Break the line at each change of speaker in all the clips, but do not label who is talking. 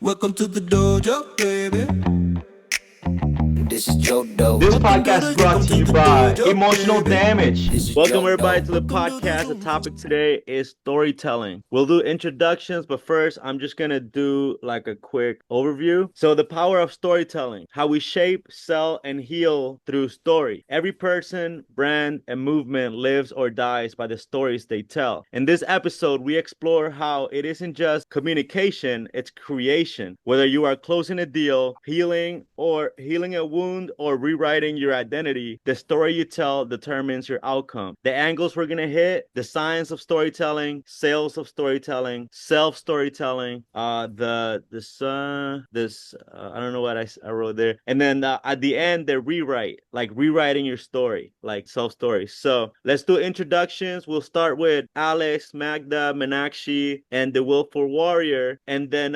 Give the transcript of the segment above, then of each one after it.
Welcome to the dojo, baby. This is Joe Doe.
This podcast is brought to you by Emotional Damage.
This is
Welcome
Joe
everybody
Doe.
to the podcast. The topic today is storytelling. We'll do introductions, but first I'm just gonna do like a quick overview. So the power of storytelling, how we shape, sell, and heal through story. Every person, brand, and movement lives or dies by the stories they tell. In this episode, we explore how it isn't just communication, it's creation. Whether you are closing a deal, healing a wound, or rewriting your identity, the story you tell determines your outcome. The angles we're gonna hit: the science of storytelling, sales of storytelling, self storytelling, I don't know what I wrote there, and then at the end the rewrite, like rewriting your story, like self story. So let's do introductions. We'll start with Alex, Magda, Menakshi, and the Willful Warrior, and then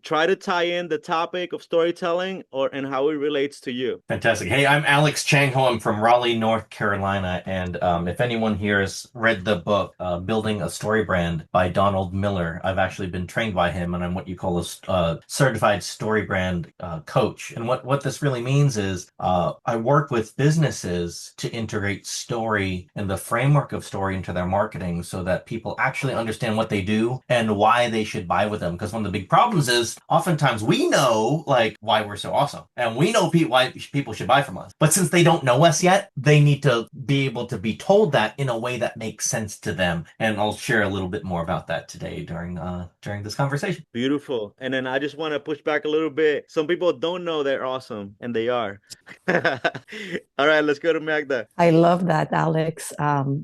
try to tie in the topic of storytelling and how it relates to you.
Fantastic. Hey, I'm Alex Changho. I'm from Raleigh, North Carolina. And if anyone here has read the book, Building a Story Brand by Donald Miller, I've actually been trained by him, and I'm what you call a certified story brand coach. And what this really means is I work with businesses to integrate story and the framework of story into their marketing so that people actually understand what they do and why they should buy with them. Because one of the big problems is oftentimes we know like why we're so awesome, and we know why people should buy from us. But since they don't know us yet, they need to be able to be told that in a way that makes sense to them. And I'll share a little bit more about that today during this conversation.
Beautiful. And then I just want to push back a little bit. Some people don't know they're awesome, and they are. All right, let's go to Magda.
I love that, Alex.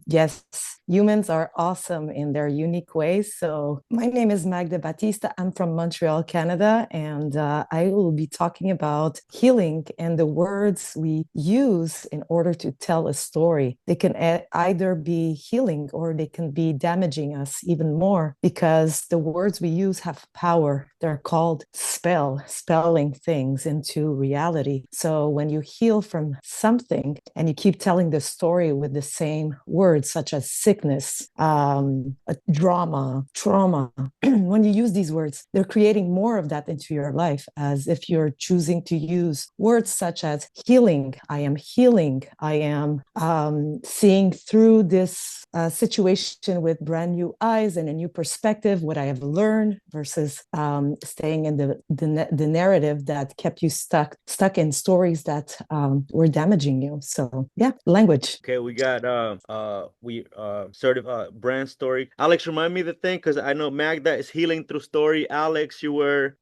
Yes, humans are awesome in their unique ways. So my name is Magda Batista. I'm from Montreal, Canada, and I will be talking about healing and the words we use in order to tell a story. They can either be healing or they can be damaging us even more because the words we use have power. They're called spelling things into reality. So when you heal from something and you keep telling the story with the same words, such as sickness, drama, trauma, when you use these words, they're creating more of that into your life, as if you're choosing to use words such as healing. I am healing. I am seeing through this situation with brand new eyes and a new perspective, what I have learned versus staying in the narrative that kept you stuck in stories that were damaging you. So yeah, language.
Okay, we got brand story. Alex, remind me the thing, because I know Magda is healing through story. Alex, you were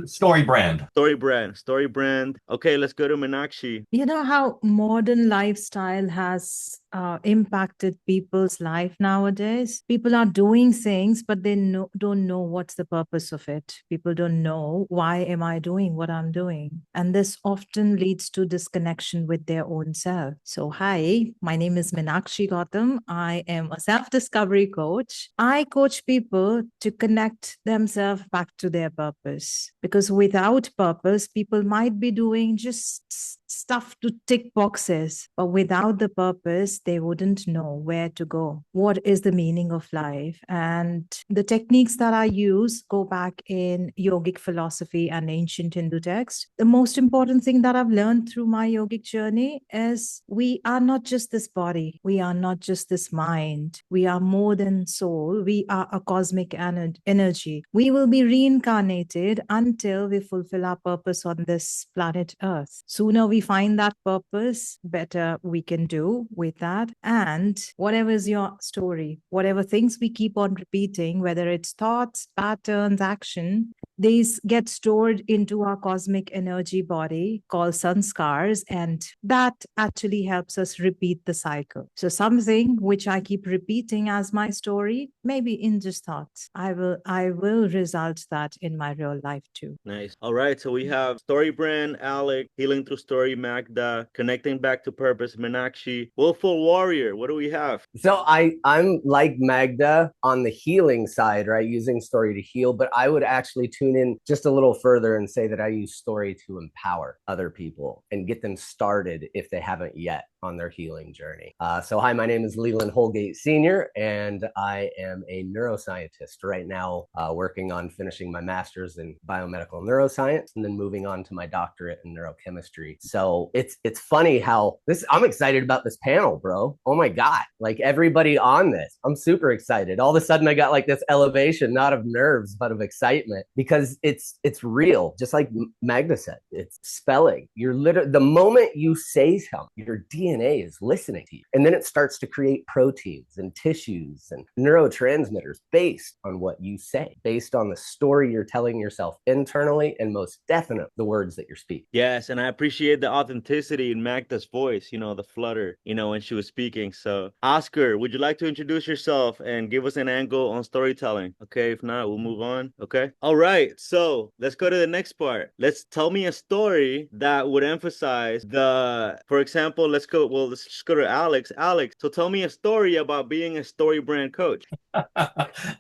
Story brand.
Story brand. Okay, let's go to Menakshi.
You know how modern lifestyle has impacted people's life nowadays? People are doing things, but they don't know what's the purpose of it. People don't know, why am I doing what I'm doing? And this often leads to disconnection with their own self. So hi, my name is Meenakshi Gautam. I am a self-discovery coach. I coach people to connect themselves back to their purpose, because without purpose, people might be doing just stuff to tick boxes, but without the purpose, they wouldn't know where to go. What is the meaning of life? And the techniques that I use go back in yogic philosophy and ancient Hindu texts. The most important thing that I've learned through my yogic journey is we are not just this body. We are not just this mind. We are more than soul. We are a cosmic energy. We will be reincarnated until we fulfill our purpose on this planet Earth. Sooner we find that purpose, better we can do with that. And whatever is your story, whatever things we keep on repeating, whether it's thoughts, patterns, action, these get stored into our cosmic energy body called sanskars, and that actually helps us repeat the cycle. So something which I keep repeating as my story, maybe in just thoughts, I will result that in my real life too.
Nice. All right, so we have story brand, Alec, healing through story, Magda, connecting back to purpose, Menakshi, willful warrior. What do we have?
So I'm like Magda on the healing side, right? Using story to heal, but I would actually tune in just a little further and say that I use story to empower other people and get them started if they haven't yet. on their healing journey. So hi, my name is Leland Holgate Sr., and I am a neuroscientist right now, working on finishing my master's in biomedical neuroscience and then moving on to my doctorate in neurochemistry. So it's funny how I'm excited about this panel, bro. Oh my God. Like everybody on this, I'm super excited. All of a sudden I got like this elevation, not of nerves, but of excitement, because it's real. Just like Magda said, it's spelling. You're literally, the moment you say something, your DNA is listening to you. And then it starts to create proteins and tissues and neurotransmitters based on what you say, based on the story you're telling yourself internally, and most definitely the words that you're speaking.
Yes, and I appreciate the authenticity in Magda's voice, the flutter, when she was speaking. So, Oscar, would you like to introduce yourself and give us an angle on storytelling? Okay, if not, we'll move on. Okay. All right. So, let's go to the next part. Let's tell me a story that would emphasize for example, let's just go to Alex. Alex, so tell me a story about being a StoryBrand coach.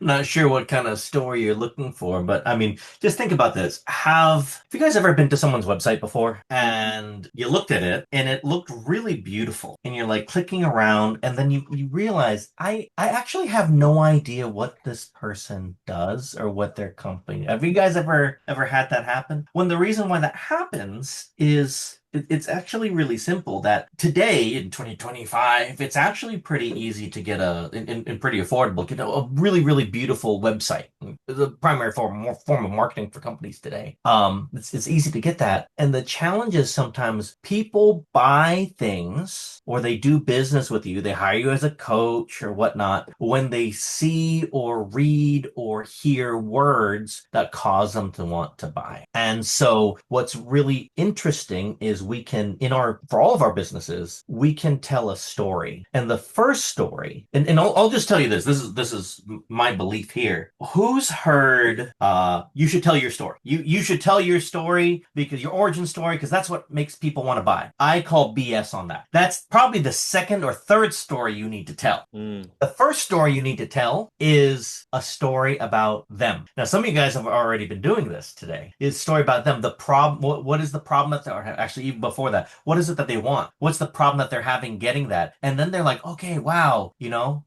Not sure what kind of story you're looking for, but I mean, just think about this. Have you guys ever been to someone's website before and you looked at it and it looked really beautiful and you're like clicking around and then you realize I actually have no idea what this person does or what their company. Have you guys ever had that happen? When the reason why that happens is it's actually really simple that today in 2025, it's actually pretty easy to get and pretty affordable, get a really, really beautiful website. The primary form of marketing for companies today. It's easy to get that. And the challenge is sometimes people buy things or they do business with you. They hire you as a coach or whatnot when they see or read or hear words that cause them to want to buy. And so what's really interesting is we can, for all of our businesses, we can tell a story. And the first story, and I'll just tell you this is my belief here. Who's heard, you should tell your story. You should tell your story, because your origin story, because that's what makes people want to buy. I call BS on that. That's probably the second or third story you need to tell. The first story you need to tell is a story about them. Now, some of you guys have already been doing this today. It's a story about them. The problem, what is the problem that they're actually, even before that, what is it that they want? What's the problem that they're having getting that? And then they're like, okay, wow,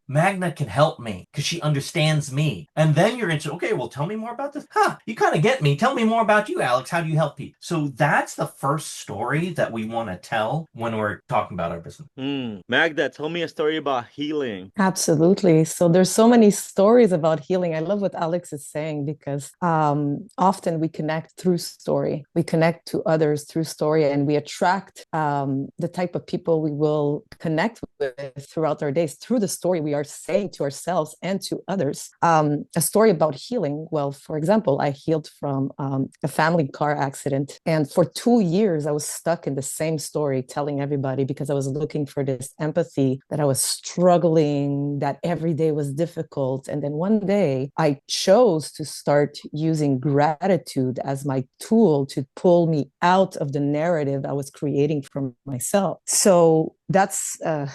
Magna can help me because she understands me. And then you're into, okay, well, tell me more about this. You kind of get me. Tell me more about you, Alex. How do you help people? So that's the first story that we want to tell when we're talking about our business.
Magda, tell me a story about healing.
Absolutely. So there's so many stories about healing. I love what Alex is saying, because often we connect through story. We connect to others through story, and we attract the type of people we will connect with throughout our days through the story we are saying to ourselves and to others. A story about healing. Well, for example, I healed from a family car accident. And for 2 years, I was stuck in the same story, telling everybody, because I was looking for this empathy, that I was struggling, that every day was difficult. And then one day I chose to start using gratitude as my tool to pull me out of the narrative I was creating for myself. So that's a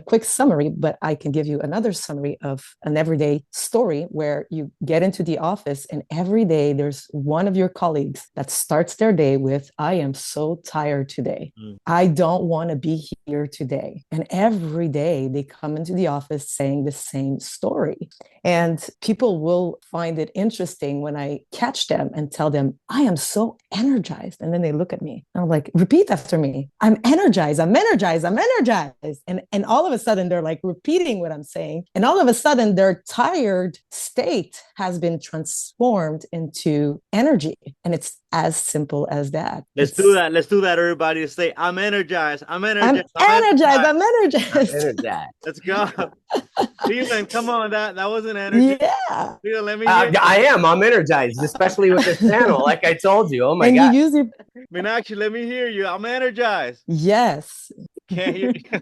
quick summary, but I can give you another summary of an everyday story where you get into the office and every day there's one of your colleagues that starts their day with, I am so tired today. I don't want to be here today. And every day they come into the office saying the same story. And people will find it interesting when I catch them and tell them, I am so energized. And then they look at me and I'm like, repeat after me. I'm energized. I'm energized. I'm energized. And all of a sudden they're like repeating what I'm saying. And all of a sudden their tired state has been transformed into energy. And it's as simple as that.
Let's do that. Let's do that, everybody. Say, I'm energized. I'm energized.
I'm energized. I'm energized.
Energized.
Let's go. Leland, come on. That was an energy.
Yeah.
Leland, let me hear
I'm energized, especially with this panel. Like I told you. Oh my
and
God.
You use your...
Meenakshi, let me hear you. I'm energized.
Yes.
Can't hear you.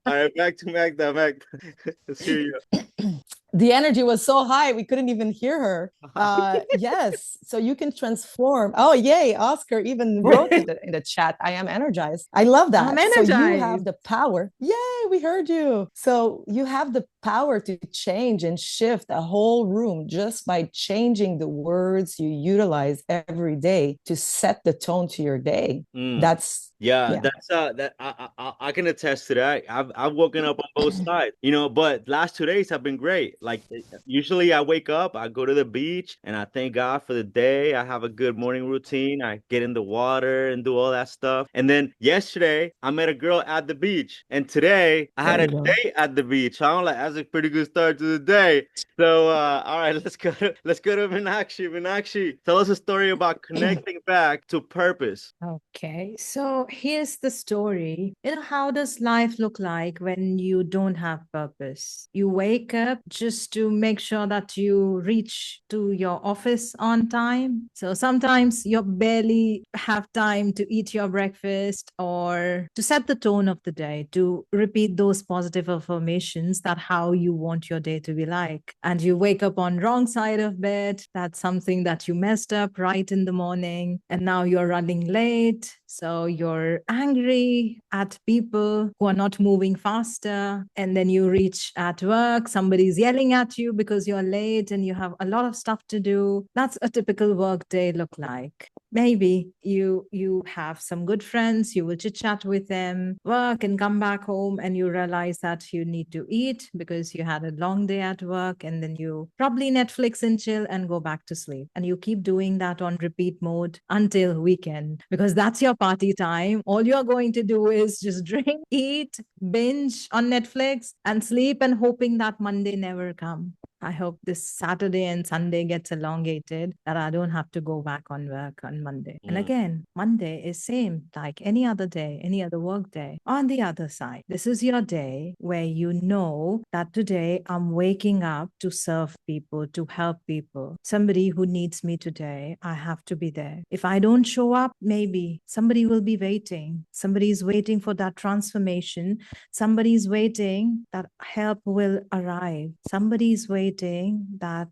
All right, back to Magda. Let's hear you.
The energy was so high we couldn't even hear her. Yes, so you can transform. Oh, yay! Oscar even wrote in the chat, "I am energized." I love that.
I'm
So you
energized.
have the power. Yay! We heard you. So you have the power to change and shift a whole room just by changing the words you utilize every day to set the tone to your day. That's
Yeah, that's that I can attest to that. I've woken up on both sides, but last 2 days have been great. Like usually I wake up, I go to the beach and I thank God for the day. I have a good morning routine. I get in the water and do all that stuff. And then yesterday I met a girl at the beach, and today I had a date at the beach. So I'm like, that's a pretty good start to the day. So all right, let's go to Meenakshi. Meenakshi, tell us a story about connecting back to purpose.
Okay, so here's the story. How does life look like when you don't have purpose? You wake up just to make sure that you reach to your office on time. So sometimes you barely have time to eat your breakfast or to set the tone of the day, to repeat those positive affirmations that how you want your day to be like. And you wake up on wrong side of bed. That's something that you messed up right in the morning, and now you're running late. So you're angry at people who are not moving faster. And then you reach at work, somebody's yelling at you because you're late and you have a lot of stuff to do. That's a typical work day look like. Maybe you have some good friends, you will chit chat with them, work and come back home, and you realize that you need to eat because you had a long day at work, and then you probably Netflix and chill and go back to sleep. And you keep doing that on repeat mode until weekend, because that's your party time. All you're going to do is just drink, eat, binge on Netflix and sleep, and hoping that Monday never comes. I hope this Saturday and Sunday gets elongated, that I don't have to go back on work on Monday. And again, Monday is same like any other day, any other work day. On the other side, this is your day where you know that today I'm waking up to serve people, to help people. Somebody who needs me today, I have to be there. If I don't show up, maybe somebody will be waiting. Somebody is waiting for that transformation. Somebody is waiting that help will arrive. Somebody is waiting that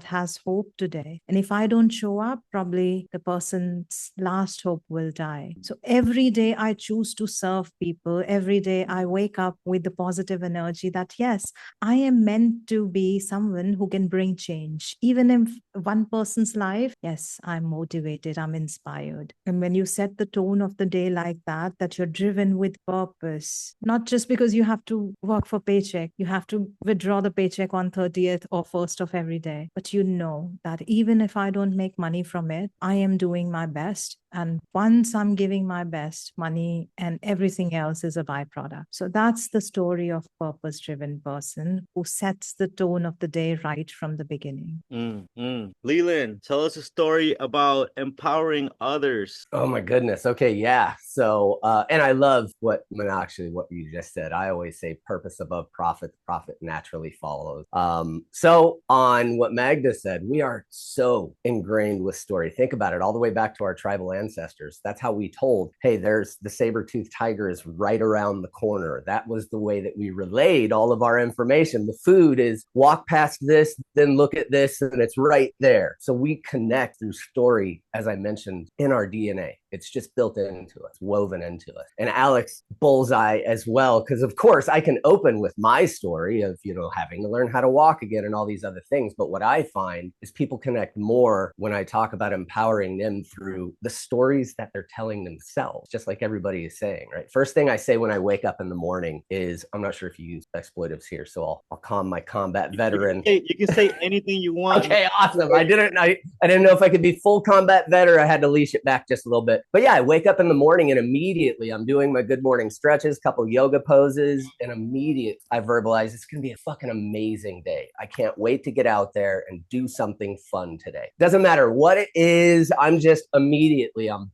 has hope today. And if I don't show up, probably the person's last hope will die. So every day I choose to serve people. Every day I wake up with the positive energy that, yes, I am meant to be someone who can bring change. Even if one person's life, yes, I'm motivated, I'm inspired. And when you set the tone of the day like that, that you're driven with purpose, not just because you have to work for paycheck, you have to withdraw the paycheck on 30th or 1st of every day, but you know that even if I don't make money from it, I am doing my best. And once I'm giving my best, money and everything else is a byproduct. So that's the story of purpose-driven person who sets the tone of the day right from the beginning.
Leland, tell us a story about empowering others.
Oh my goodness. Okay, yeah. So, and I love what you just said. I always say purpose above profit. The profit naturally follows. So on what Magda said, we are so ingrained with story. Think about it, all the way back to our tribal ancestors. That's how we told, hey, there's the saber-toothed tiger is right around the corner. That was the way that we relayed all of our information. The food is walk past this, then look at this, and it's right there. So we connect through story, as I mentioned, in our DNA. It's just built into us, woven into us. And Alex, bullseye as well, because of course I can open with my story of, having to learn how to walk again and all these other things. But what I find is people connect more when I talk about empowering them through the stories that they're telling themselves, just like everybody is saying, right? First thing I say when I wake up in the morning is, I'm not sure if you use expletives here, so I'll calm my combat veteran.
You can say anything you want.
Okay, awesome. I didn't know if I could be full combat vet or I had to leash it back just a little bit. But yeah, I wake up in the morning and immediately I'm doing my good morning stretches, couple yoga poses, and immediately I verbalize it's going to be a fucking amazing day. I can't wait to get out there and do something fun today. Doesn't matter what it is. I'm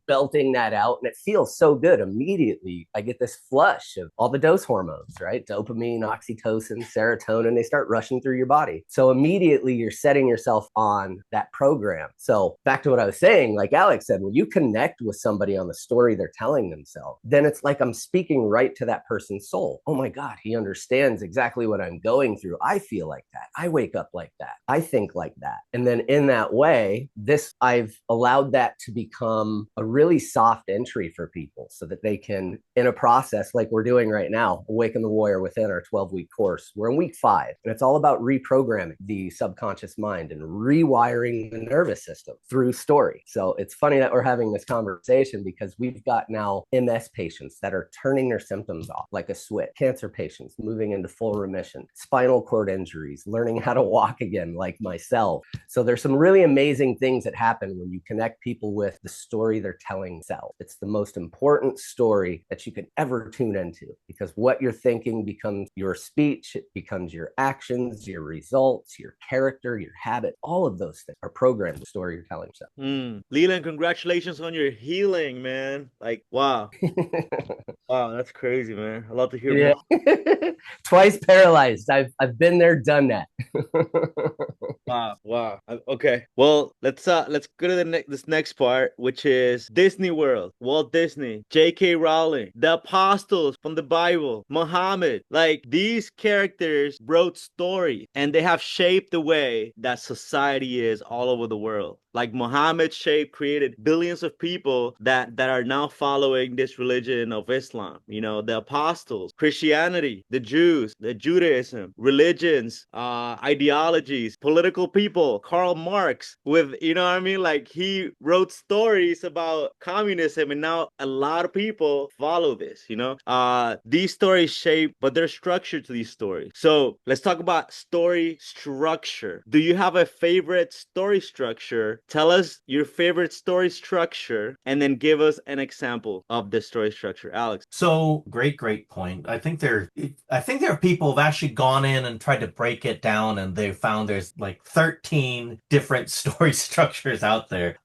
belting that out and it feels so good. Immediately I get this flush of all the dose hormones, right? Dopamine, oxytocin, serotonin, they start rushing through your body. So immediately you're setting yourself on that program. So back to what I was saying, like Alex said, when you connect with somebody on the story they're telling themselves, then it's like I'm speaking right to that person's soul. Oh my God, he understands exactly what I'm going through. I feel like that. I wake up like that. I think like that. And then in that way, I've allowed that to become a really soft entry for people so that they can, in a process like we're doing right now, Awaken the Warrior within our 12-week course. We're in week 5, and it's all about reprogramming the subconscious mind and rewiring the nervous system through story. So it's funny that we're having this conversation because we've got now MS patients that are turning their symptoms off like a switch, cancer patients moving into full remission, spinal cord injuries, learning how to walk again like myself. So there's some really amazing things that happen when you connect people with the story they're telling themselves. It's the most important story that you could ever tune into, because what you're thinking becomes your speech, it becomes your actions, your results, your character, your habit. All of those things are programmed in the story you're telling yourself.
Leland, congratulations on your healing, man. Like, wow. Wow, that's crazy, man. I love to hear more.
Twice paralyzed. I've been there, done that.
Wow. Okay. Well, let's go to this next part, which is Disney World, Walt Disney, J.K. Rowling, the apostles from the Bible, Muhammad. Like, these characters wrote stories, and they have shaped the way that society is all over the world. Like, Muhammad created billions of people that are now following this religion of Islam. You know, the apostles, Christianity, the Jews, the Judaism, religions, ideologies, political people, Karl Marx with, you know what I mean? Like, he wrote stories about communism, and now a lot of people follow this, you know? These stories shape, but there's structure to these stories. So let's talk about story structure. Do you have a favorite story structure? Tell us your favorite story structure, and then give us an example of the story structure. Alex.
So great point. I think there are people who've actually gone in and tried to break it down, and they've found there's like 13 different story structures out there.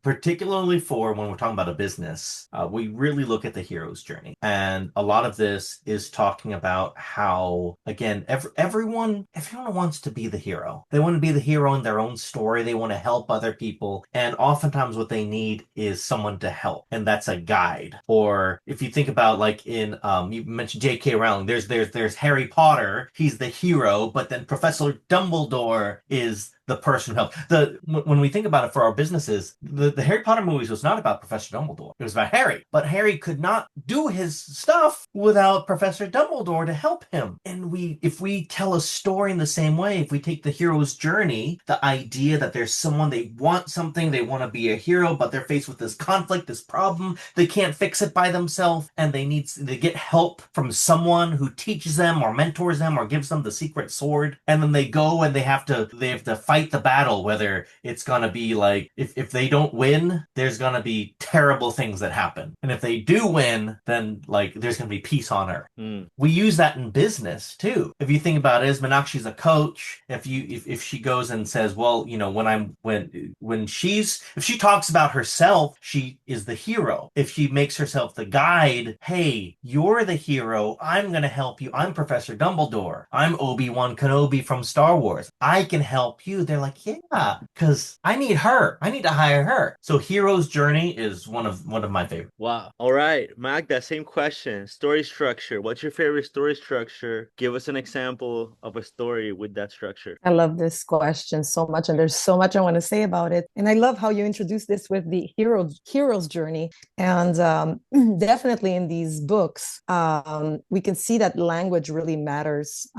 Particularly for when we're talking about a business, we really look at the hero's journey, and a lot of this is talking about how, again, everyone wants to be the hero. They want to be the hero in their own story. They want to help other people, and oftentimes what they need is someone to help, and that's a guide. Or if you think about, like, in you mentioned J.K. Rowling, there's Harry Potter, he's the hero, but then Professor Dumbledore is the person who helped. When we think about it for our businesses, the Harry Potter movies was not about Professor Dumbledore. It was about Harry. But Harry could not do his stuff without Professor Dumbledore to help him. And if we tell a story in the same way, if we take the hero's journey, the idea that there's someone, they want something, they want to be a hero, but they're faced with this conflict, this problem, they can't fix it by themselves, and they get help from someone who teaches them or mentors them or gives them the secret sword, and then they go and they have to fight the battle, whether it's gonna be like, if they don't win, there's gonna be terrible things that happen, and if they do win, then like there's gonna be peace on earth. We use that in business too. If you think about it, as Meenakshi's a coach, if she goes and says, well, you know, if she talks about herself, she is the hero. If she makes herself the guide, hey, you're the hero, I'm gonna help you, I'm Professor Dumbledore, I'm Obi-Wan Kenobi from Star Wars, I can help you. They're like, yeah, because I need to hire her. So hero's journey is one of my favorites.
Wow. All right, Magda, same question. Story structure. What's your favorite story structure? Give us an example of a story with that structure.
I love this question so much, and there's so much I want to say about it. And I love how you introduced this with the hero's journey. And definitely in these books, we can see that language really matters.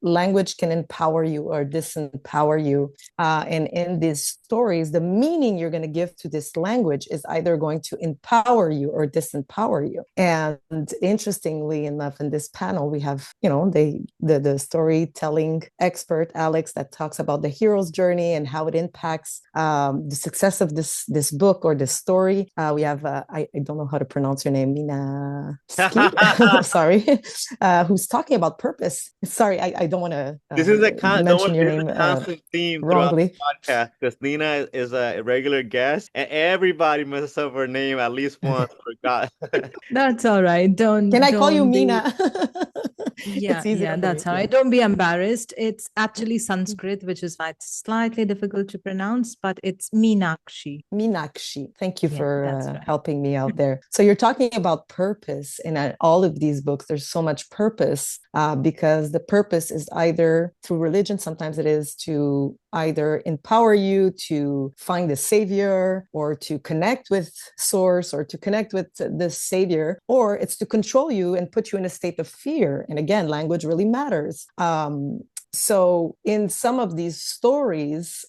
Language can empower you or disempower you. And in these stories, the meaning you're going to give to this language is either going to empower you or disempower you. And interestingly enough, in this panel, we have, you know, the storytelling expert, Alex, that talks about the hero's journey and how it impacts the success of this book or this story. We have, I don't know how to pronounce your name, Mina, sorry, who's talking about purpose. Sorry, I don't want to mention your name
constant theme
wrongly.
Throughout the podcast, because Nina is a regular guest, and everybody messes up her name at least once. Forgot.
That's all right.
Can I call you Mina?
Yeah,
It's easier
yeah,
for
that's
me.
all right. Don't be embarrassed. It's actually Sanskrit, which is why it's slightly difficult to pronounce, but it's Meenakshi.
Meenakshi. Thank you
Yeah,
for
that's right.
helping me out there. So you're talking about purpose, and in all of these books, there's so much purpose because the purpose is either through religion, sometimes it is to either empower you to find the savior or to connect with source or to connect with the savior, or it's to control you and put you in a state of fear. And again, language really matters. So in some of these stories,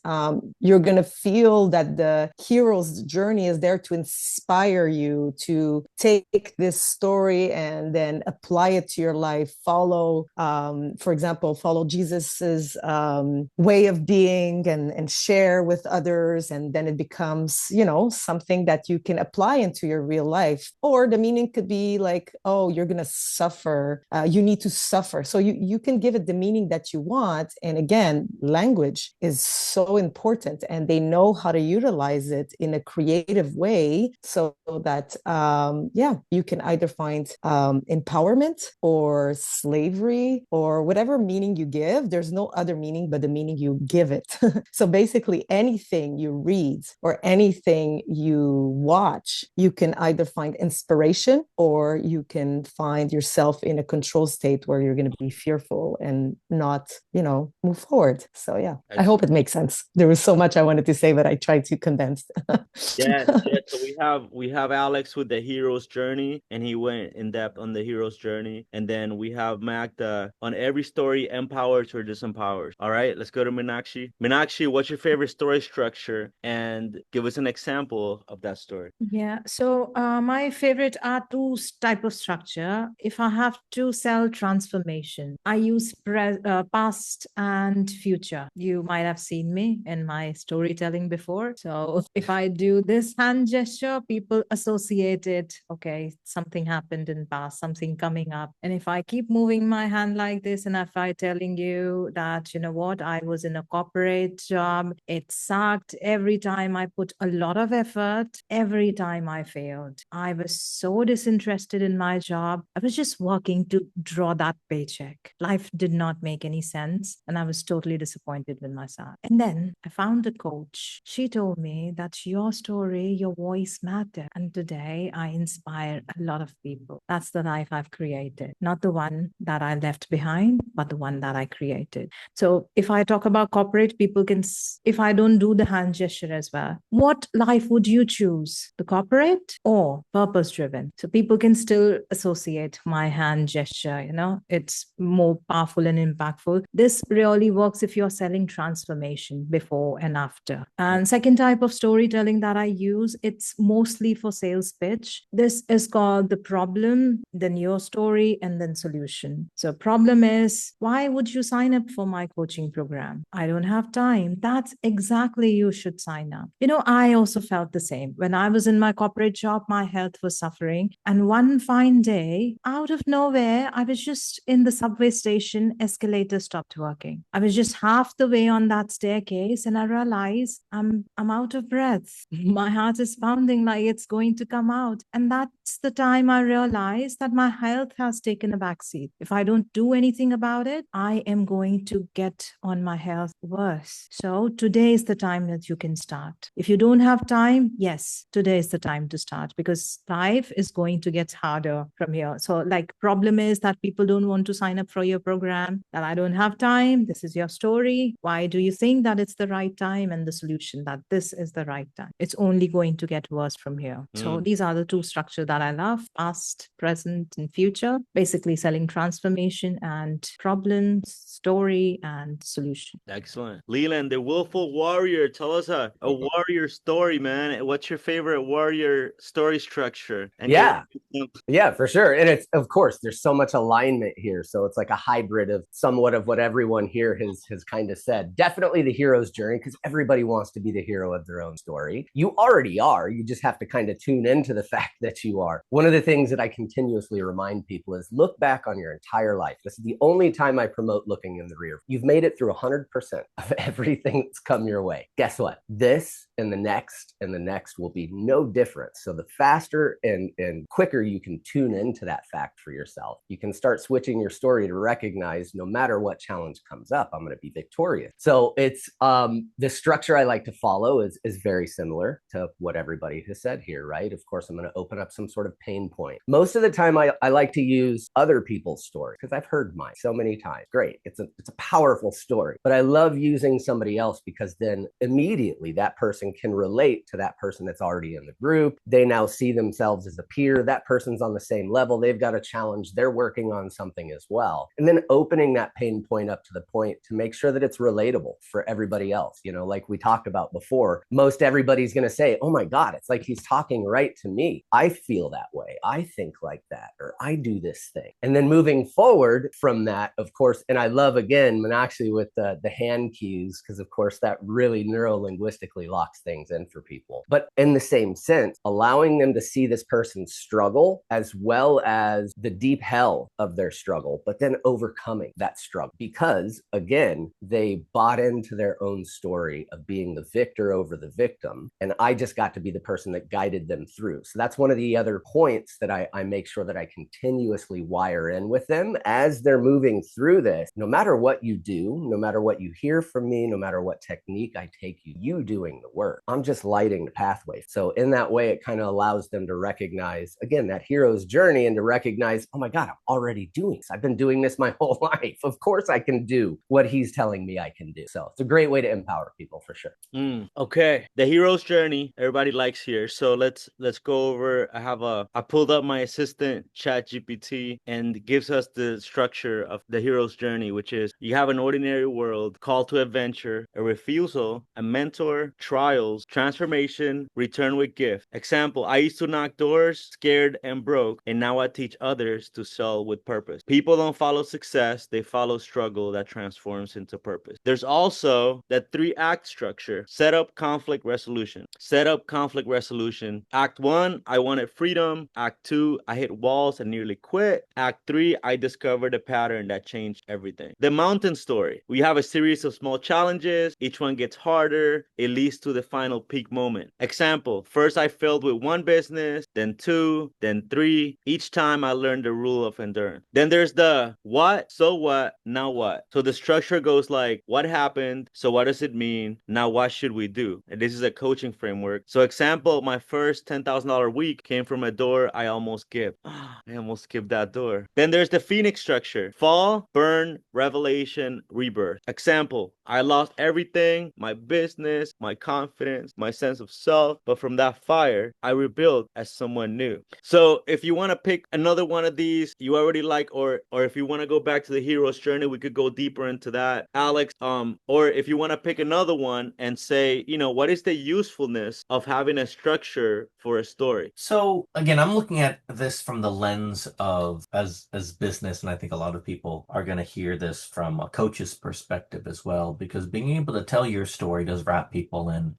you're going to feel that the hero's journey is there to inspire you to take this story and then apply it to your life. Follow, for example, follow Jesus's way of being and share with others. And then it becomes, something that you can apply into your real life. Or the meaning could be like, oh, you're going to suffer. You need to suffer. So you can give it the meaning that you want. And again, language is so important, and they know how to utilize it in a creative way so that, you can either find empowerment or slavery or whatever meaning you give. There's no other meaning but the meaning you give it. So basically, anything you read or anything you watch, you can either find inspiration or you can find yourself in a control state where you're going to be fearful and not, move forward. So yeah, I hope it makes sense. There was so much I wanted to say, but I tried to condense.
Yeah. So we have Alex with the hero's journey, and he went in depth on the hero's journey. And then we have Magda on every story empowers or disempowers. All right, let's go to Meenakshi. Meenakshi, what's your favorite story structure? And give us an example of that story.
Yeah, so my favorite are two type of structure. If I have to sell transformation, I use past and future. You might have seen me in my storytelling before. So if I do this hand gesture, people associate it, okay, something happened in past, something coming up. And if I keep moving my hand like this, and if I telling you that, you know what, I was in a corporate job, it sucked every time I put a lot of effort, every time I failed. I was so disinterested in my job. I was just working to draw that paycheck. Life did not make any sense, and I was totally disappointed with myself. And then I found a coach. She told me that your story, your voice matter. And today I inspire a lot of people. That's the life I've created, not the one that I left behind, but the one that I created. So if I talk about corporate, people can, if I don't do the hand gesture as well, what life would you choose? The corporate or purpose driven? So people can still associate my hand gesture, it's more powerful and impactful. This really works if you're selling transformation before and after. And second type of storytelling that I use, it's mostly for sales pitch. This is called the problem, then your story, and then solution. So problem is, why would you sign up for my coaching program? I don't have time. That's exactly you should sign up. I also felt the same. When I was in my corporate job, my health was suffering. And one fine day, out of nowhere, I was just in the subway station, escalator stopped working. I was just half the way on that staircase, and I realized I'm out of breath. My heart is pounding like it's going to come out. And that's the time I realized that my health has taken a backseat. If I don't do anything about it, I am going to get on my health worse. So today is the time that you can start. If you don't have time, yes, today is the time to start, because life is going to get harder from here. So problem is that people don't want to sign up for your program, that I don't have time. This is your story. Why do you think that it's the right time? And the solution that this is the right time. It's only going to get worse from here. So these are the two structures that I love: past, present, and future. Basically selling transformation and problems, story, and solution.
Excellent. Leland, the willful warrior, tell us a warrior story, man. What's your favorite warrior story structure? And
Yeah, for sure. And it's, of course, there's so much alignment here. So it's like a hybrid of somewhat of what everyone here has kind of said. Definitely the hero's journey, because everybody wants to be the hero of their own story. You already are. You just have to kind of tune into the fact that you are. One of the things that I continuously remind people is look back on your entire life. This is the only time I promote looking in the rear. You've made it through 100% of everything that's come your way. Guess what? This and the next will be no different. So the faster and quicker you can tune into that fact for yourself, you can start switching your story to recognize no matter what challenge comes up, I'm going to be victorious. So it's the structure I like to follow is very similar to what everybody has said here, right? Of course, I'm going to open up some sort of pain point. Most of the time, I like to use other people's stories because I've heard mine so many times. Great. It's a powerful story, but I love using somebody else because then immediately that person can relate to that person that's already in the group. They now see themselves as a peer. That person's on the same level. They've got a challenge. They're working on something as well. And then opening that pain point up to the point to make sure that it's relatable for everybody else. You know, like we talked about before, most everybody's going to say, oh my God, it's like he's talking right to me. I feel that way. I think like that, or I do this thing. And then moving forward from that, of course, and I love again, actually with the hand cues, because of course that really neuro-linguistically locks things in for people. But in the same sense, allowing them to see this person's struggle as well as the deep hell of their struggle, but then overcoming that struggle because again, they bought into their own story of being the victor over the victim. And I just got to be the person that guided them through. So that's one of the other points that I make sure that I continuously wire in with them as they're moving through this. No matter what you do, no matter what you hear from me, no matter what technique I take you doing the work. I'm just lighting the pathway. So in that way, it kind of allows them to recognize, again, that hero's journey and to recognize, oh my God, I'm already doing this. I've been doing this my whole life. Of course I can do what he's telling me I can do. So it's a great way to empower people for sure.
Okay. The hero's journey, everybody likes here. So let's go over. I pulled up my assistant ChatGPT and it gives us the structure of the hero's journey, which is you have an ordinary world, call to adventure, a refusal, a mentor, trials, transformation, return with gift. Example, I used to knock doors, scared and broke, and now I teach others to sell with purpose. People don't follow success, they follow struggle that transforms into purpose. There's also that 3-act structure: setup, conflict, resolution. Setup, conflict, resolution. Act 1, I wanted freedom. Act 2, I hit walls and nearly quit. Act 3, I discovered a pattern that changed everything. The mountain story. We have a series of small challenges. Each one gets harder. It leads to the final peak moment. Example, first I failed with 1 business, then 2, then 3. Each time I learned the rule of endurance. Then there's the what, so what, now what. So the structure goes like, what happened? So what does it mean? Now what should we do? And this is a coaching framework. So example, my first $10,000 week came from a door I almost skipped. I almost skipped that door. Then there's the Phoenix structure. Fall, burn, revelation, rebirth. Example, I lost everything, my business, my confidence, my sense of self, but from that fire, I rebuilt as someone new. So if you want to pick another one of these you already like, or if you want to go back to the hero's journey, we could go deeper into that, Alex. Or if you want to pick another one and say, what is the usefulness of having a structure for a story?
So again, I'm looking at this from the lens of as business, and I think a lot of people are going to hear this from a coach's perspective as well, because being able to tell your story does wrap people in.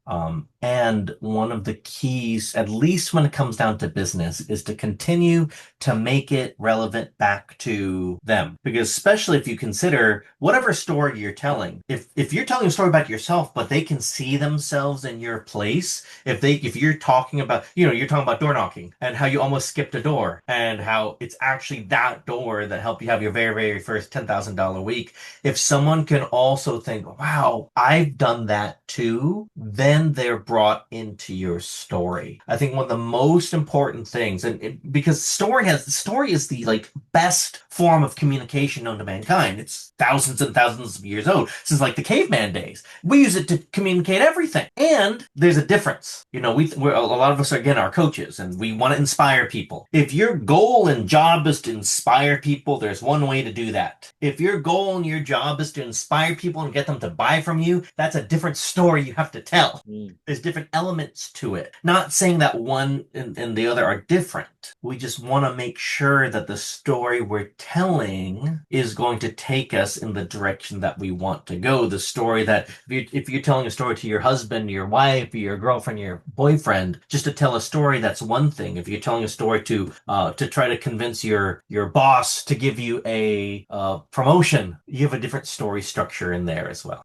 And one of the keys, at least when it comes down to business, is to continue to make it relevant back to them. Because especially if you consider whatever story you're telling, if you're telling a story about yourself, but they can see themselves in your place, if you're talking about, you're talking about door knocking and how you almost skipped a door and how it's actually that door that helped you have your very, very first $10,000 week. If someone can also think, wow, I've done that too, then they're brought into your story. I think one of the most important things, because story is the best form of communication known to mankind. It's thousands and thousands of years old, since the caveman days. We use it to communicate everything. And there's a difference. A lot of us are coaches, and we want to inspire people. If your goal and job is to inspire people, there's one way to do that. If your goal and your job is to inspire people and get them someone to buy from you, that's a different story you have to tell.
Mm.
There's different elements to it. Not saying that one and the other are different. We just want to make sure that the story we're telling is going to take us in the direction that we want to go. The story that if you're telling a story to your husband, your wife, your girlfriend, your boyfriend, just to tell a story, that's one thing. If you're telling a story to try to convince your boss to give you a promotion, you have a different story structure in there as well.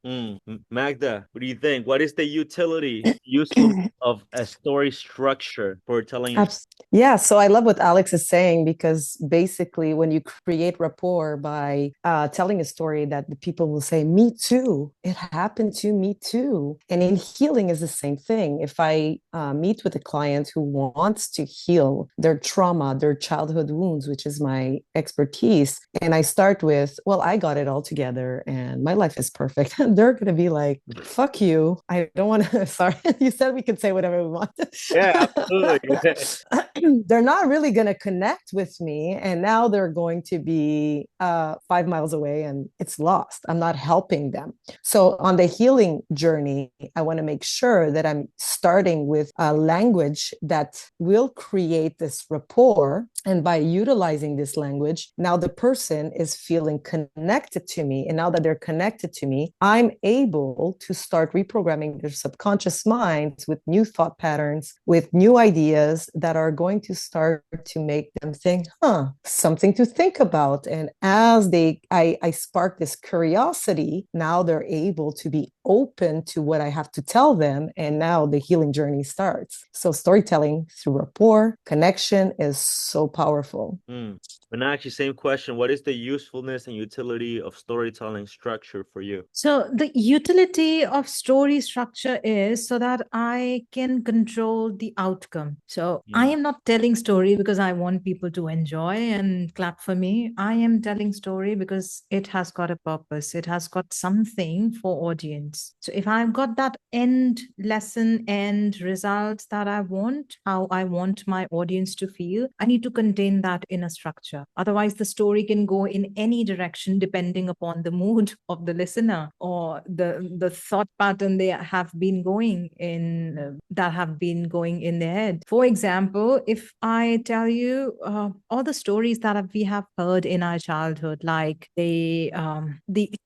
Magda, what do you think? What is the usefulness of a story structure for telling your
Yeah, so I love what Alex is saying, because basically when you create rapport by telling a story that the people will say, me too, it happened to me too. And in healing is the same thing. If I meet with a client who wants to heal their trauma, their childhood wounds, which is my expertise, and I start with, well, I got it all together and my life is perfect, they're going to be like, fuck you. I don't want to, sorry, you said we could say whatever we want.
Yeah, absolutely.
They're not really going to connect with me. And now they're going to be 5 miles away and it's lost. I'm not helping them. So on the healing journey, I want to make sure that I'm starting with a language that will create this rapport. And by utilizing this language, now the person is feeling connected to me. And now that they're connected to me, I'm able to start reprogramming their subconscious minds with new thought patterns, with new ideas that are going to start to make them think, something to think about. And as I spark this curiosity, now they're able to be open to what I have to tell them. And now the healing journey starts. So storytelling through rapport, connection is so powerful.
But now, actually, same question. What is the usefulness and utility of storytelling structure for you?
So the utility of story structure is so that I can control the outcome. So I am not telling story because I want people to enjoy and clap for me. I am telling story because it has got a purpose. It has got something for audience. So if I've got that end lesson, end results that I want, how I want my audience to feel, I need to contain that in a structure. Otherwise, the story can go in any direction depending upon the mood of the listener or the thought pattern they have been going in their head. For example, if I tell you all the stories that we have heard in our childhood, like the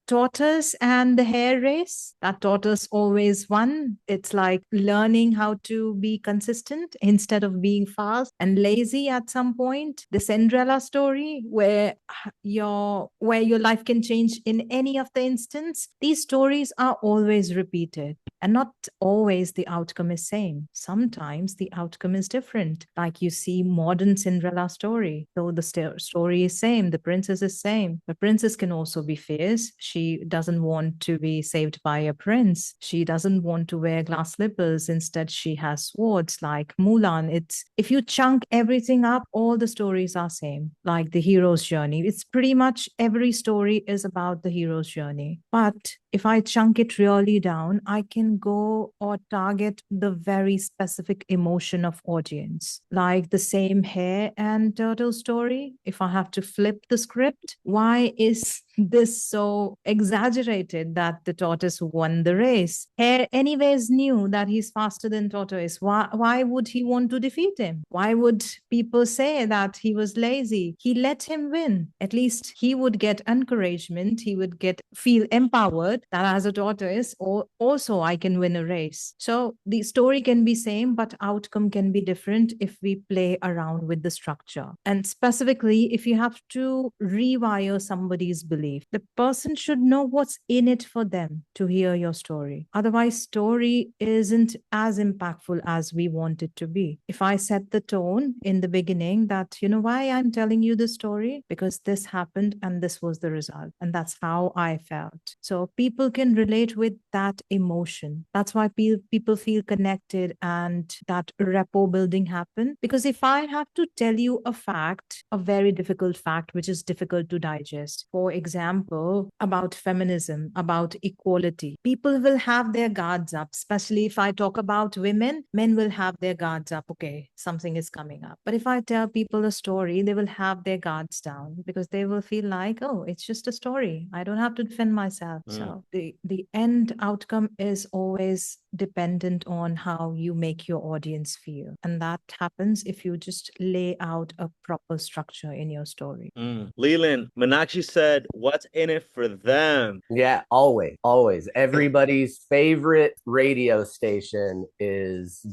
tortoise and the hare race, that tortoise always won. It's like learning how to be consistent instead of being fast and lazy at some point. The Cinderella story, where your life can change in any of the instance. These stories are always repeated, and not always the outcome is same. Sometimes the outcome is different. Like you see modern Cinderella story, though the story is same, the princess is same. The princess can also be fierce. She doesn't want to be saved by a prince. She doesn't want to wear glass slippers. Instead, she has swords. Like Mulan, it's if you chunk everything up, all the stories are same. Like the hero's journey, it's pretty much every story is about the hero's journey. But if I chunk it really down, I can go or target the very specific emotion of audience. Like the same hare and turtle story. If I have to flip the script, why is this so exaggerated that the tortoise won the race? Hare anyways knew that he's faster than tortoise. Why would he want to defeat him? Why would people say that he was lazy? He let him win. At least he would get encouragement. He would feel empowered that as a tortoise, or also I can win a race. So the story can be same, but outcome can be different if we play around with the structure. And specifically, if you have to rewire somebody's belief, the person should know what's in it for them to hear your story. Otherwise, story isn't as impactful as we want it to be. If I set the tone in the beginning that, you know why I'm telling you the story? Because this happened and this was the result. And that's how I felt. So people can relate with that emotion. connection. That's why people feel connected and that rapport building happen. Because if I have to tell you a fact, a very difficult fact, which is difficult to digest, for example, about feminism, about equality, people will have their guards up, especially if I talk about women, men will have their guards up. Okay, something is coming up. But if I tell people a story, they will have their guards down because they will feel like, oh, it's just a story. I don't have to defend myself. So the end outcome is always dependent on how you make your audience feel. And that happens if you just lay out a proper structure in your story.
Leland, Meenakshi said, what's in it for them?
Yeah, always. Everybody's favorite radio station is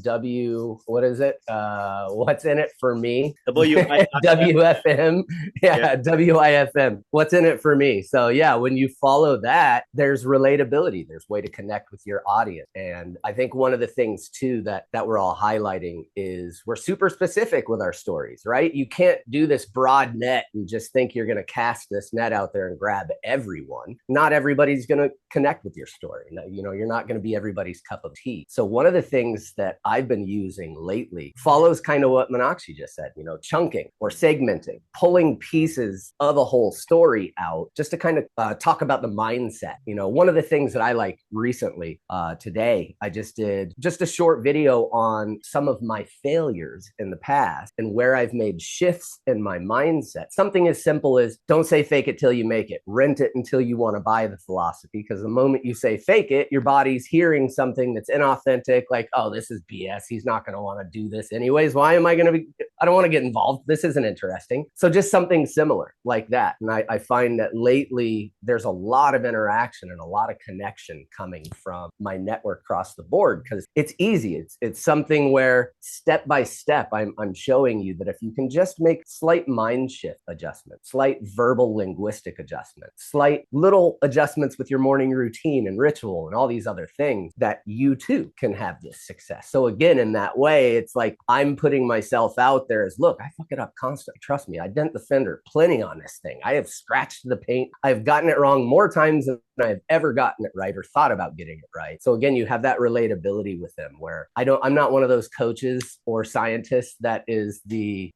what is it? What's in it for me? WFM. Yeah, WIFM. What's in it for me? So yeah, when you follow that, there's relatability. There's way to connect with your audience. And I think one of the things too that we're all highlighting is we're super specific with our stories, right? You can't do this broad net and just think you're going to cast this net out there and grab everyone. Not everybody's going to connect with your story. You know, you're not going to be everybody's cup of tea. So one of the things that I've been using lately follows kind of what Meenakshi just said, you know, chunking or segmenting, pulling pieces of a whole story out just to kind of talk about the mindset. You know, one of the things that I like recently today, I just did just a short video on some of my failures in the past and where I've made shifts in my mindset. Something as simple as don't say fake it till you make it, rent it until you want to buy the philosophy. Because the moment you say fake it, your body's hearing something that's inauthentic, like, oh, this is BS. He's not going to want to do this anyways. Why am I going to be? I don't want to get involved. This isn't interesting. So just something similar like that. And I find that lately there's a lot of interaction and a lot of connection coming from my network across the board because it's easy. It's something where step by step, I'm showing you that if you can just make slight mind shift adjustments, slight verbal linguistic adjustments, slight little adjustments with your morning routine and ritual and all these other things, that you too can have this success. So again, in that way, it's like I'm putting myself out there as, look, I fuck it up constantly. Trust me, I dent the fender plenty on this thing. I have scratched the paint. I've gotten it wrong more times than I've ever gotten it right or thought about getting it right. So again, you have that relatability with them where I'm not one of those coaches or scientists that is the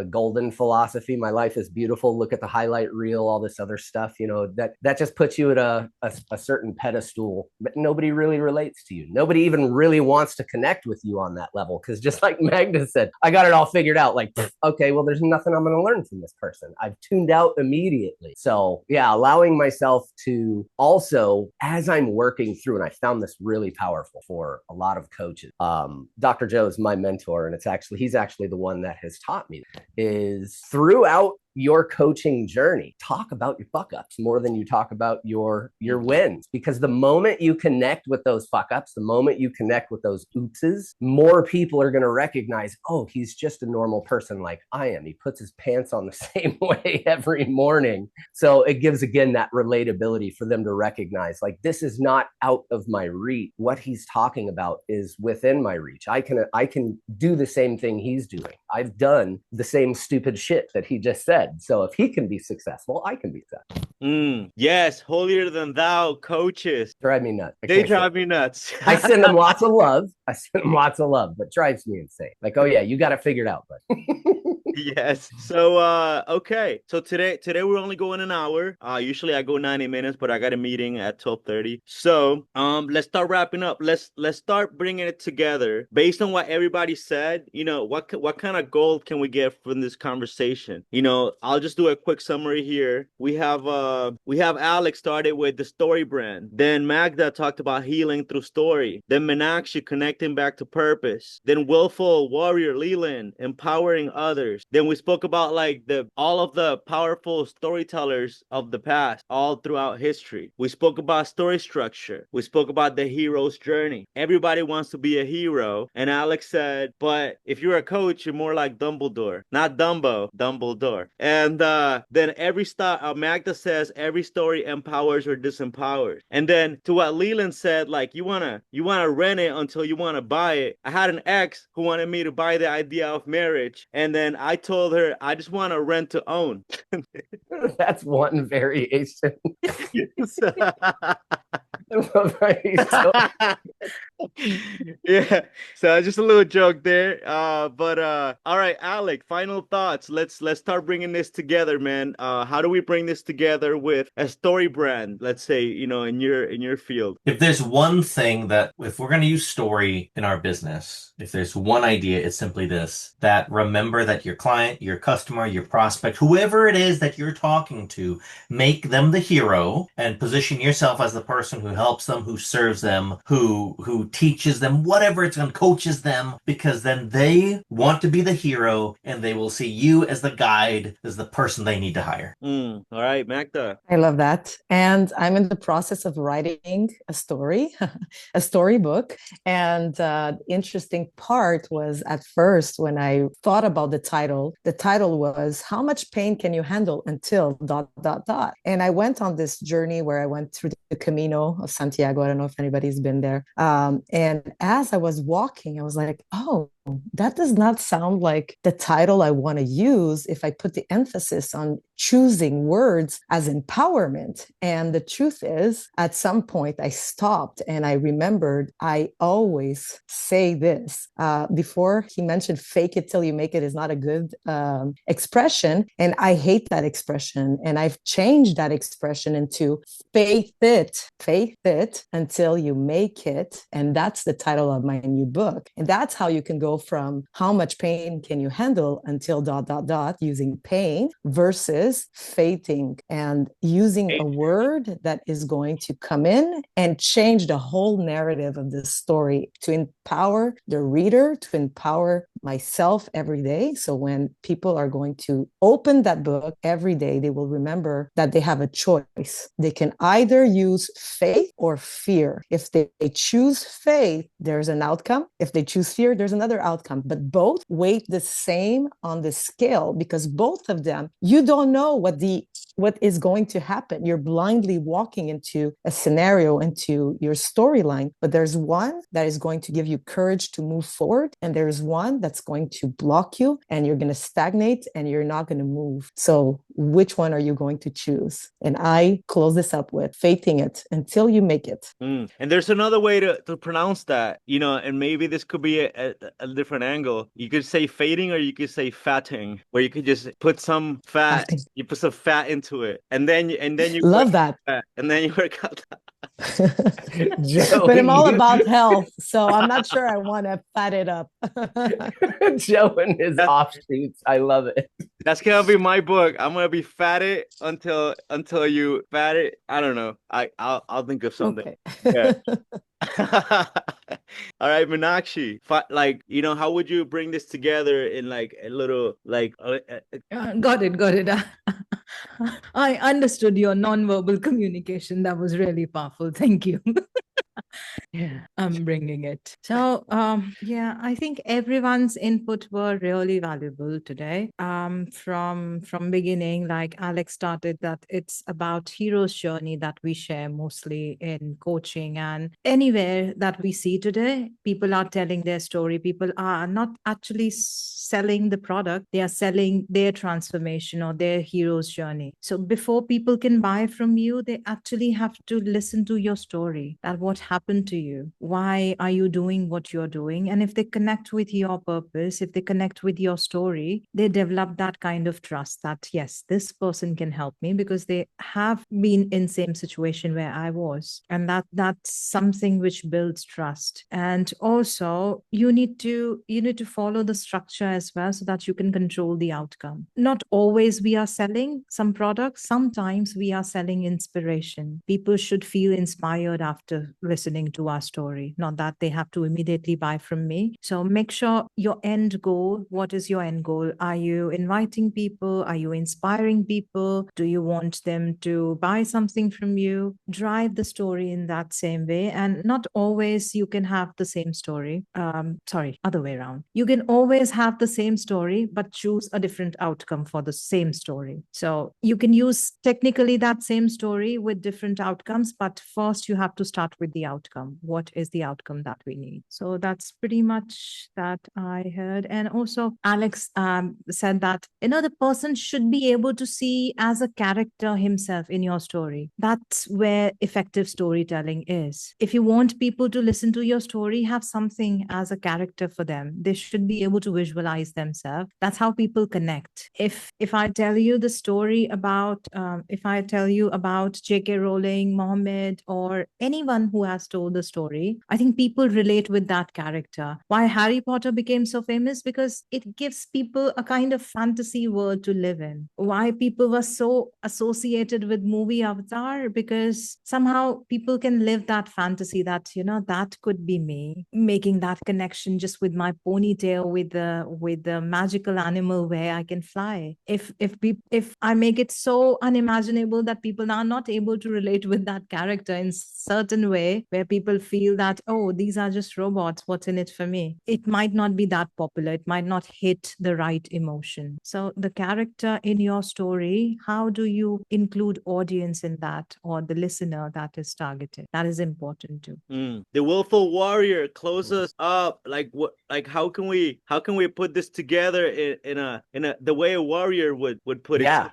golden philosophy. My life is beautiful. Look at the highlight reel, all this other stuff, you know, that just puts you at a certain pedestal, but nobody really relates to you. Nobody even really wants to connect with you on that level. Cause just like Magda said, I got it all figured out. Like, okay, well, there's nothing I'm going to learn from this person. I've tuned out immediately. So yeah, allowing myself to also, as I'm working through, and I found this really powerful for a lot of coaches. Dr. Joe is my mentor, and he's actually the one that has taught me is throughout your coaching journey, talk about your fuck ups more than you talk about your wins. Because the moment you connect with those fuck ups, the moment you connect with those oopses, more people are going to recognize, oh, he's just a normal person like I am. He puts his pants on the same way every morning. So it gives, again, that relatability for them to recognize, like, this is not out of my reach. What he's talking about is within my reach. I can do the same thing he's doing. I've done the same stupid shit that he just said. So if he can be successful, I can be successful.
Yes, holier than thou coaches.
Drive me nuts.
They drive me nuts.
I send them lots of love. But drives me insane. Like, oh yeah, you got it figured out, bud.
Yes. So okay. So today we're only going an hour. Usually I go 90 minutes, but I got a meeting at 12:30. So let's start wrapping up. Let's start bringing it together based on what everybody said. You know, what kind of gold can we get from this conversation? You know, I'll just do a quick summary here. We have Alex started with the StoryBrand. Then Magda talked about healing through story. Then Meenakshi connecting back to purpose. Then Willful Warrior Leland empowering others. Then we spoke about like all of the powerful storytellers of the past all throughout history. We spoke about story structure. We spoke about the hero's journey. Everybody wants to be a hero. And Alex said, but if you're a coach, you're more like Dumbledore. Not Dumbo, Dumbledore. And then Magda says every story empowers or disempowers. And then to what Leland said, like you wanna rent it until you wanna buy it. I had an ex who wanted me to buy the idea of marriage. And then I told her, I just want to rent to own.
That's one variation. Right. So,
Yeah, so just a little joke there. But all right, Alec, final thoughts. Let's start bringing this together, man. How do we bring this together with a story brand? Let's say, in your field.
If there's one thing that, if we're going to use story in our business, if there's one idea, it's simply this, that remember that your client, your customer, your prospect, whoever it is that you're talking to, make them the hero and position yourself as the person who helps them, who serves them, who teaches them, whatever it's going to, coaches them, because then they want to be the hero and they will see you as the guide, as the person they need to hire.
All right, Magda.
I love that. And I'm in the process of writing a story, a storybook. And interesting part was at first when I thought about the title was How Much Pain Can You Handle Until ... And I went on this journey where I went through the Camino of Santiago. I don't know if anybody's been there. And as I was walking, I was like, oh, that does not sound like the title I want to use if I put the emphasis on choosing words as empowerment. And the truth is, at some point, I stopped and I remembered I always say this. Before he mentioned fake it till you make it is not a good expression. And I hate that expression. And I've changed that expression into faith it until you make it. And that's the title of my new book. And that's how you can go from how much pain can you handle until ... using pain versus faithing and using a word that is going to come in and change the whole narrative of this story to empower the reader, to empower myself every day. So when people are going to open that book every day, they will remember that they have a choice. They can either use faith or fear. If they choose faith, there's an outcome. If they choose fear, there's another outcome. But both weight the same on the scale because both of them, you don't know what is going to happen. You're blindly walking into a scenario, into your storyline, but there's one that is going to give you courage to move forward, and there's one that's going to block you, and you're going to stagnate, and you're not going to move. So which one are you going to choose? And I close this up with faithing it until you make it.
And there's another way to pronounce that, and maybe this could be a different angle. You could say fading or you could say fatting, where you could just put some fat, you put some fat into it, and then you
love that.
And then you work out that.
Joe,
but I'm all about health, so I'm not sure I want to fat it up.
Joe and his offshoots. I love it.
That's gonna be my book. I'm gonna be fatted until you fat it. I don't know. I'll think of something. Okay. Yeah. All right, Meenakshi. How would you bring this together in like a little like?
Got it. I understood your nonverbal communication. That was really powerful. Thank you. I'm bringing it. So, I think everyone's input were really valuable today. From beginning, like Alex started, that it's about hero's journey that we share mostly in coaching and anywhere that we see today. People are telling their story. People are not actually selling the product; they are selling their transformation or their hero's journey. So before people can buy from you, they actually have to listen to your story. That what happened to you, why are you doing what you're doing, and if they connect with your purpose, if they connect with your story, they develop that kind of trust that yes, this person can help me because they have been in same situation where I was, and that's something which builds trust. And also you need to follow the structure as well so that you can control the outcome. Not always we are selling some products, sometimes we are selling inspiration. People should feel inspired after listening to our story, not that they have to immediately buy from me. So make sure your end goal, what is your end goal? Are you inviting people? Are you inspiring people? Do you want them to buy something from you? Drive the story in that same way. And not always you can have the same story. Other way around. You can always have the same story, but choose a different outcome for the same story. So you can use technically that same story with different outcomes, but first you have to start with the outcome. What is the outcome that we need? So that's pretty much that I heard. And also, Alex said that, the person should be able to see as a character himself in your story. That's where effective storytelling is. If you want people to listen to your story, have something as a character for them. They should be able to visualize themselves. That's how people connect. If I tell you the story about, if I tell you about J.K. Rowling, Mohammed, or anyone who has told the story, I think people relate with that character. Why Harry Potter became so famous? Because it gives people a kind of fantasy world to live in. Why people were so associated with movie Avatar? Because somehow people can live that fantasy that, that could be me, making that connection just with my ponytail, with the magical animal where I can fly. If I make it so unimaginable that people are not able to relate with that character in certain way, where people feel that, oh, these are just robots, what's in it for me? It might not be that popular. It might not hit the right emotion. So the character in your story, how do you include audience in that, or the listener that is targeted? That is important too.
The willful warrior, close us up. How can we put this together in a the way a warrior would put it?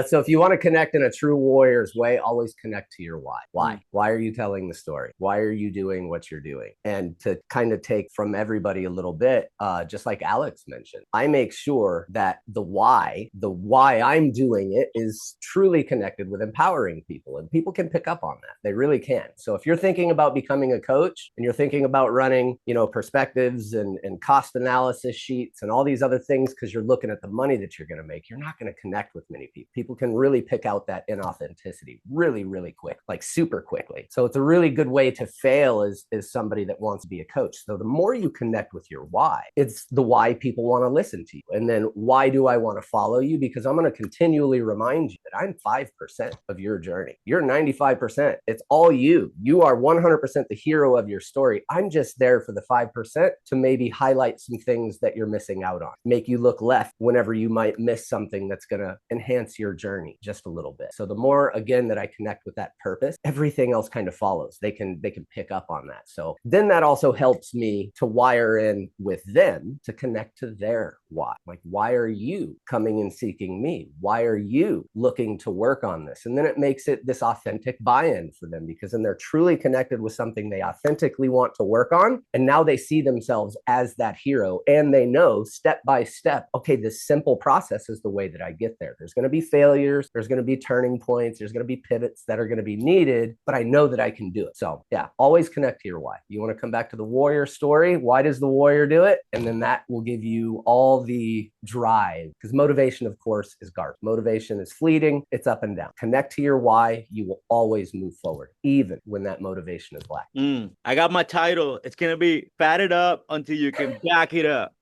So if you want to connect in a true warrior's way, always connect to your why. Why are you telling the story? Why are you doing what you're doing? And to kind of take from everybody a little bit, just like Alex mentioned, I make sure that the why I'm doing it is truly connected with empowering people, and people can pick up on that. They really can. So if you're thinking about becoming a coach and you're thinking about running, perspectives and cost analysis sheets and all these other things, because you're looking at the money that you're going to make, you're not going to connect with many people. People can really pick out that inauthenticity really, really quick, like super quickly. So it's a really good way to fail as somebody that wants to be a coach. So the more you connect with your why, it's the why people want to listen to you. And then why do I want to follow you? Because I'm going to continually remind you that I'm 5% of your journey. You're 95%. It's all you. You are 100% the hero of your story. I'm just there for the 5% to maybe highlight some things that you're missing out on, make you look left whenever you might miss something that's going to enhance your journey just a little bit. So the more, again, that I connect with that purpose, everything else kind of follows. They can pick up on that. So then that also helps me to wire in with them to connect to their why. Like, why are you coming and seeking me? Why are you looking to work on this? And then it makes it this authentic buy-in for them, because then they're truly connected with something they authentically want to work on. And now they see themselves as that hero, and they know step by step, okay, this simple process is the way that I get there. There's going to be failures. There's going to be turning points. There's going to be pivots that are going to be needed, but I know that I can do it. So yeah, always connect to your why. You want to come back to the warrior story. Why does the warrior do it? And then that will give you all the drive, because motivation, of course, is garbage. Motivation is fleeting. It's up and down. Connect to your why. You will always move forward, even when that motivation is lacking.
I got my title. It's going to be Fat It Up Until You Can Back It Up.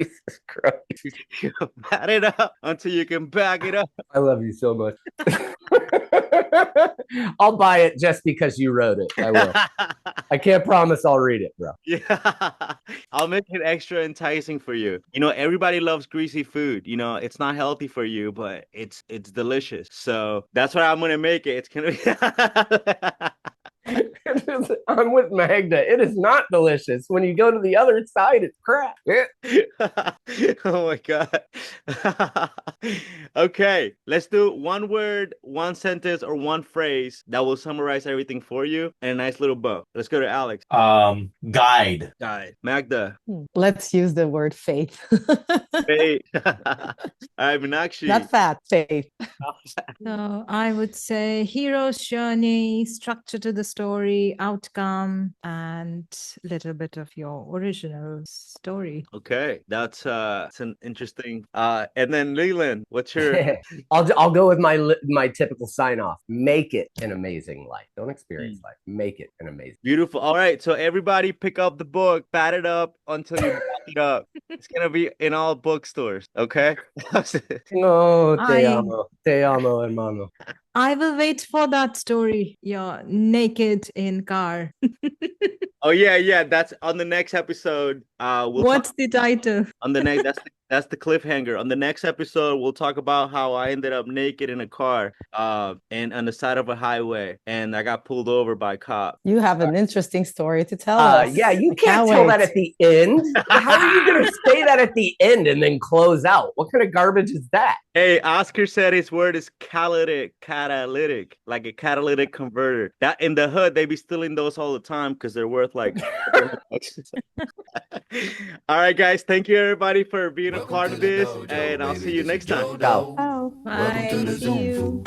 Jesus Christ.
Fat it up until you can back it up.
I love you so much. I'll buy it just because you wrote it. I will. I can't promise I'll read it, bro.
Yeah, I'll make it extra enticing for you. Everybody loves greasy food. It's not healthy for you, but it's delicious. So that's why I'm gonna make it. It's gonna be.
I'm with Magda. It is not delicious. When you go to the other side, it's crap.
Oh my God. Okay, let's do one word, one sentence, or one phrase that will summarize everything for you in a nice little bow. Let's go to Alex.
Guide.
Magda.
Let's use the word faith.
Faith. All right, Meenakshi.
Not fat, faith.
So I would say hero's journey, structure to the story, outcome, and a little bit of your original story.
Okay, that's an interesting. And then Leland, what's your?
I'll go with my typical sign off. Make it an amazing life. Don't experience life. Make it an amazing.
Beautiful. All right, so everybody pick up the book, Fat It Up Until You Back It Up. It's gonna be in all bookstores. Okay.
No, te amo, hermano.
I will wait for that story. You're naked in car.
Oh yeah. That's on the next episode.
What's the title?
On the next, that's the cliffhanger. On the next episode, we'll talk about how I ended up naked in a car, and on the side of a highway, and I got pulled over by a cop.
You have an interesting story to tell us.
Yeah, you
I
can't tell that
wait.
at the end. How are you going to say that at the end and then close out? What kind of garbage is that?
Hey, Oscar said his word is catalytic, like a catalytic converter. That in the hood, they be stealing those all the time because they're worth like. All right, guys. Thank you everybody for being a part of this, and I'll see you next time.
Ciao.
Oh, bye.
to the
See
Zoom.
you.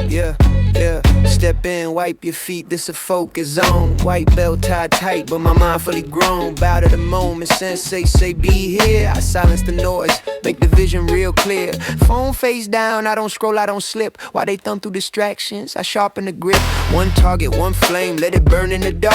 Yeah, yeah. Step in, wipe your feet, this a focus zone. White belt tied tight, but my mind fully grown. Bow to the moment, sensei say be here. I silence the noise, make the vision real clear. Phone face down, I don't scroll, I don't slip. While they thumb through distractions, I sharpen the grip. One target, one flame, let it burn in the dark.